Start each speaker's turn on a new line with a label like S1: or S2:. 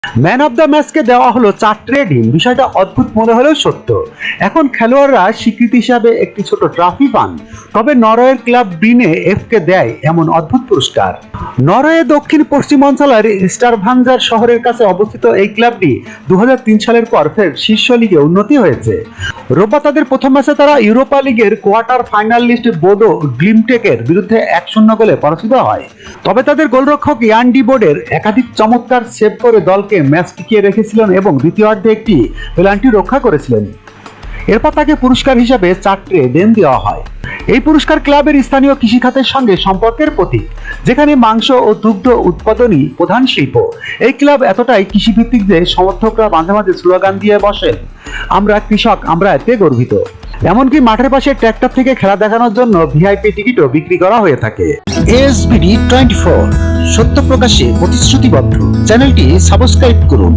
S1: Man of the ম্যাচকে দেওয়া হলো 4 tray ডিম। বিষয়টা অদ্ভুত মনে হলেও সত্য। এখন খেলোয়াড়রা স্বীকৃতি হিসাবে একটি ছোট ট্রফি পান, তবে নরওয়ের ক্লাব ব্রিনে এফকে দেয় এমন অদ্ভুত পুরস্কার। নরওয়ে দক্ষিণ পশ্চিম অঞ্চলের স্টারভাঞ্জার শহরের কাছে অবস্থিত এই ক্লাবটি 2003 সালের পর ফের শীর্ষ লিগে উন্নতি হয়েছে। রোববার তাদের প্রথম ম্যাচে তারা ইউরোপা লিগের কোয়ার্টার ফাইনালিস্ট বোডো গ্লিমটেকের বিরুদ্ধে 1-0 গোলে পরাজিত হয়। তবে তাদের গোলরক্ষক ইয়ান ডি বোর্ডের একাধিক চমৎকার সেভ করে দলকে ম্যাচ টিকিয়ে রেখেছিলেন এবং দ্বিতীয়ার্ধে একটি পেনাল্টি রক্ষা করেছিলেন। এরপর তাকে পুরস্কার হিসাবে 4 ট্রে ডিম দেওয়া হয়। এই পুরস্কার ক্লাবের স্থানীয় কৃষিখাতের সঙ্গে সম্পর্কের প্রতীক, যেখানে মাংস ও দুগ্ধ উৎপাদনই প্রধান শিল্প। এই ক্লাব এতটাই কৃষিভিত্তিক যে সমর্থকরা মাঝে মাঝে স্লোগান দিয়ে বসেন, আমরা কৃষক, আমরা এতে গর্বিত। এমনকি মাঠের পাশে ট্র্যাক্টর থেকে খেলা দেখানোর জন্য ভিআইপি টিকিটও বিক্রি করা হয়ে থাকে।
S2: এসবিডি 24 সত্য প্রকাশে প্রতিশ্রুতিবদ্ধ। চ্যানেলটি সাবস্ক্রাইব করুন।